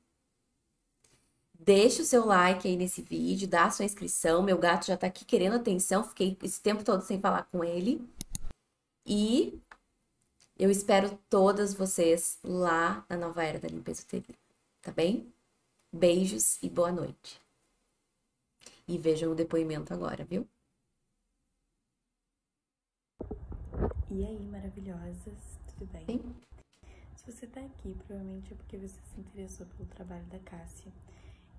Deixa o seu like aí nesse vídeo, dá a sua inscrição. Meu gato já tá aqui querendo atenção, fiquei esse tempo todo sem falar com ele. E eu espero todas vocês lá na Nova Era da Limpeza Uterina, tá bem? Beijos e boa noite. E vejam o depoimento agora, viu? E aí, maravilhosas, tudo bem? Sim. Se você tá aqui, provavelmente é porque você se interessou pelo trabalho da Cássia.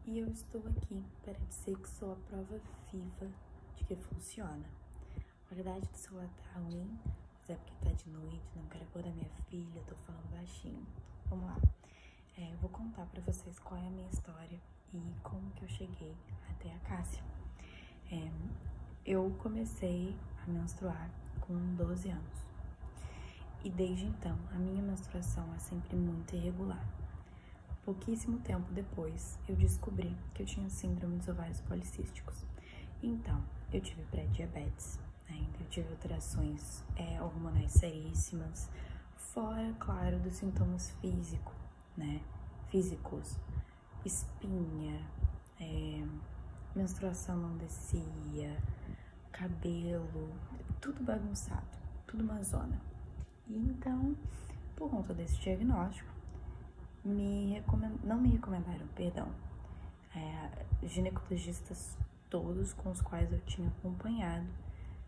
E eu estou aqui para dizer que sou a prova viva de que funciona. A qualidade do celular tá ruim, mas é porque tá de noite, não quero acordar minha filha, tô falando baixinho. Vamos lá. Eu vou contar pra vocês qual é a minha história e como que eu cheguei até a Cássia. Eu comecei a menstruar com 12 anos. E desde então, a minha menstruação é sempre muito irregular. Pouquíssimo tempo depois, eu descobri que eu tinha síndrome dos ovários policísticos. Então, eu tive pré-diabetes, né? Eu tive alterações hormonais seríssimas, fora, claro, dos sintomas físicos, espinha, menstruação não descia, cabelo, tudo bagunçado, tudo uma zona. E então, por conta desse diagnóstico, não me recomendaram, ginecologistas todos com os quais eu tinha acompanhado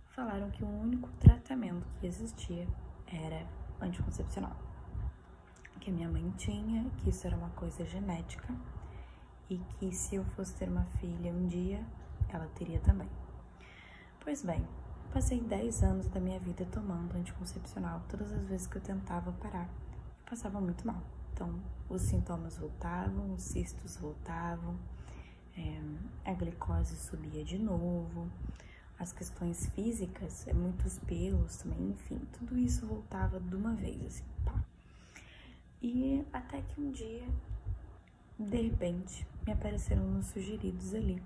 falaram que o único tratamento que existia era anticoncepcional, que a minha mãe tinha, que isso era uma coisa genética e que se eu fosse ter uma filha um dia, ela teria também. Pois bem, passei 10 anos da minha vida tomando anticoncepcional. Todas as vezes que eu tentava parar, eu passava muito mal. Então, os sintomas voltavam, os cistos voltavam, a glicose subia de novo, as questões físicas, muitos pelos também, enfim, tudo isso voltava de uma vez, assim, pá. E até que um dia, de repente, me apareceram nos sugeridos ali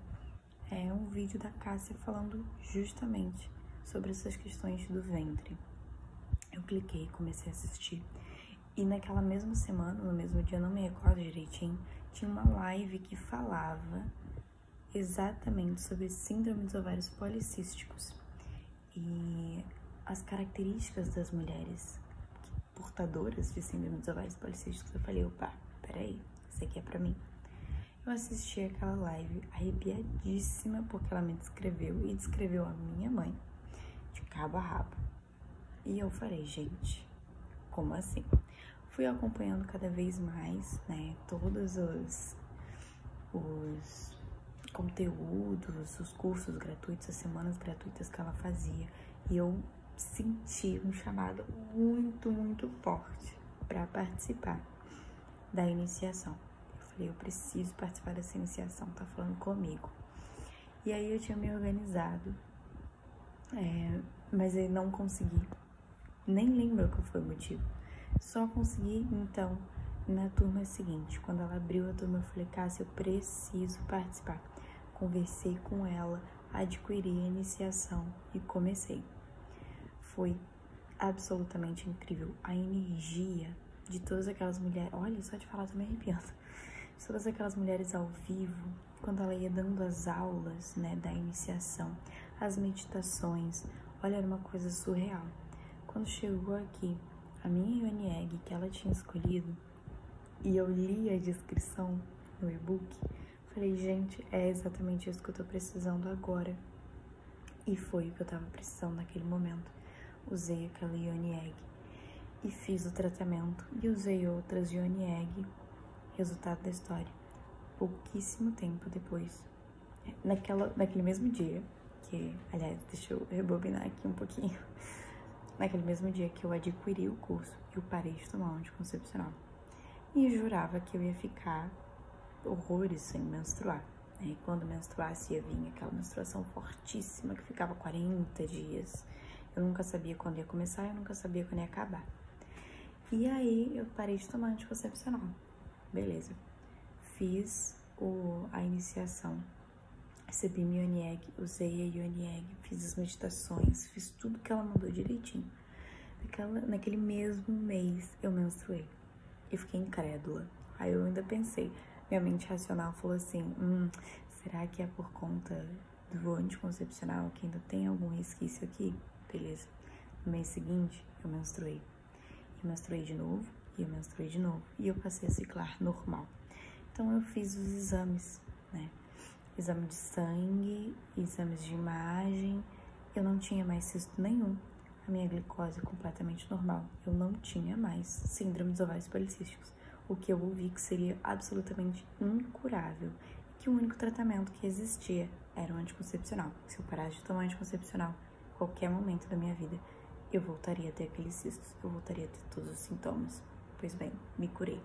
um vídeo da Cássia falando justamente sobre essas questões do ventre. Eu cliquei, comecei a assistir. E naquela mesma semana, no mesmo dia, não me recordo direitinho, tinha uma live que falava exatamente sobre síndrome dos ovários policísticos e as características das mulheres portadoras de síndrome dos ovários policísticos. Eu falei, opa, peraí, isso aqui é pra mim. Eu assisti aquela live arrepiadíssima porque ela me descreveu e descreveu a minha mãe de cabo a rabo. E eu falei, gente, como assim? Fui acompanhando cada vez mais, todos os conteúdos, os cursos gratuitos, as semanas gratuitas que ela fazia. E eu senti um chamado muito, muito forte para participar da iniciação. Eu falei, eu preciso participar dessa iniciação, tá falando comigo. E aí eu tinha me organizado, mas eu não consegui. Nem lembro qual foi o motivo. Só consegui, então, na turma seguinte. Quando ela abriu a turma, eu falei, Cássia, eu preciso participar. Conversei com ela, adquiri a iniciação e comecei. Foi absolutamente incrível. A energia de todas aquelas mulheres, olha, só de falar tô me arrepiando. De todas aquelas mulheres ao vivo, quando ela ia dando as aulas, da iniciação, as meditações, olha, era uma coisa surreal. Quando chegou aqui, a minha Yoni que ela tinha escolhido, e eu li a descrição no e-book, falei, gente, é exatamente isso que eu tô precisando agora. E foi o que eu tava precisando naquele momento. Usei aquela Yoni e fiz o tratamento, e usei outras Yoni. Resultado da história, pouquíssimo tempo depois, naquele mesmo dia, que, aliás, deixa eu rebobinar aqui um pouquinho, naquele mesmo dia que eu adquiri o curso, eu parei de tomar um anticoncepcional. E jurava que eu ia ficar horrores sem menstruar. Quando menstruasse ia vir aquela menstruação fortíssima que ficava 40 dias. Eu nunca sabia quando ia começar, eu nunca sabia quando ia acabar. E aí eu parei de tomar anticoncepcional. Beleza. Fiz a iniciação. Recebi minha Yoni, usei a Yoni, fiz as meditações, fiz tudo que ela mandou direitinho. Naquele mesmo mês eu menstruei. Eu fiquei incrédula. Aí eu ainda pensei, minha mente racional falou assim, será que é por conta do anticoncepcional que ainda tem algum resquício aqui? Beleza. No mês seguinte, eu menstruei. Eu menstruei de novo, e eu menstruei de novo. E eu passei a ciclar normal. Então eu fiz os exames, Exame de sangue, exames de imagem. Eu não tinha mais cisto nenhum. A minha glicose é completamente normal. Eu não tinha mais síndrome dos ovários policísticos. O que eu ouvi que seria absolutamente incurável. Que o único tratamento que existia era o anticoncepcional. Se eu parasse de tomar anticoncepcional, em qualquer momento da minha vida, eu voltaria a ter aqueles cistos. Eu voltaria a ter todos os sintomas. Pois bem, me curei.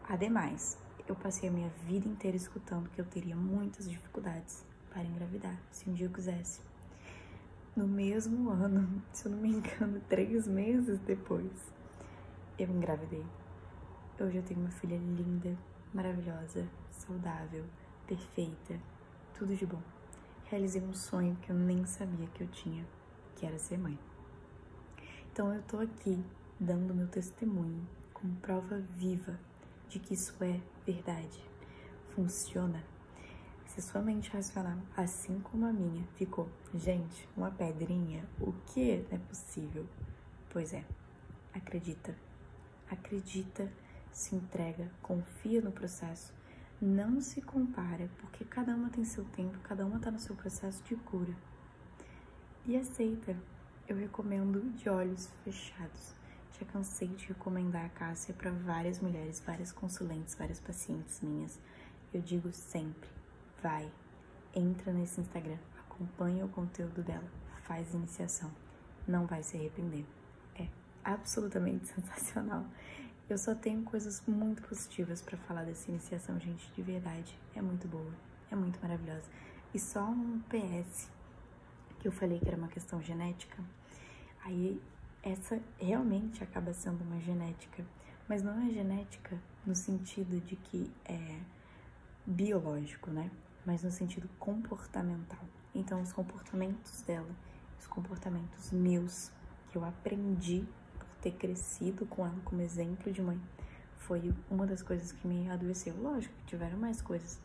Ademais, eu passei a minha vida inteira escutando que eu teria muitas dificuldades para engravidar, se um dia eu quisesse. No mesmo ano, se eu não me engano, 3 meses depois, eu engravidei. Hoje eu tenho uma filha linda, maravilhosa, saudável, perfeita, tudo de bom. Realizei um sonho que eu nem sabia que eu tinha, que era ser mãe. Então eu tô aqui dando meu testemunho como prova viva de que isso é verdade, funciona. Se sua mente racional, assim como a minha, ficou, gente, uma pedrinha, o que não é possível? Pois é, acredita, se entrega, confia no processo, não se compara, porque cada uma tem seu tempo, cada uma tá no seu processo de cura. E aceita, eu recomendo de olhos fechados. Já cansei de recomendar a Cássia para várias mulheres, várias consulentes, várias pacientes minhas. Eu digo sempre, vai, entra nesse Instagram, acompanha o conteúdo dela, faz iniciação, não vai se arrepender. É absolutamente sensacional. Eu só tenho coisas muito positivas para falar dessa iniciação, gente, de verdade. É muito boa, é muito maravilhosa. E só um PS, que eu falei que era uma questão genética, aí essa realmente acaba sendo uma genética, mas não é genética no sentido de que é biológico, né? Mas no sentido comportamental. Então, os comportamentos dela, os comportamentos meus, que eu aprendi por ter crescido com ela como exemplo de mãe, foi uma das coisas que me adoeceu. Lógico que tiveram mais coisas,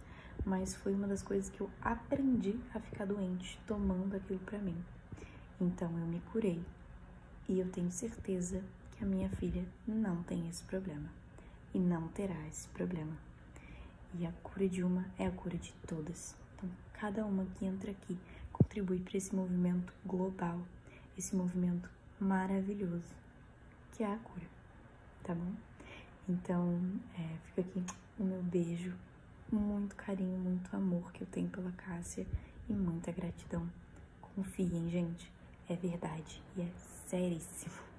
mas foi uma das coisas que eu aprendi a ficar doente tomando aquilo pra mim. Então, eu me curei. E eu tenho certeza que a minha filha não tem esse problema. E não terá esse problema. E a cura de uma é a cura de todas. Então, cada uma que entra aqui contribui para esse movimento global, esse movimento maravilhoso, que é a cura, tá bom? Então, fica aqui o meu beijo, muito carinho, muito amor que eu tenho pela Cássia e muita gratidão. Confiem, gente, é verdade e é seríssimo.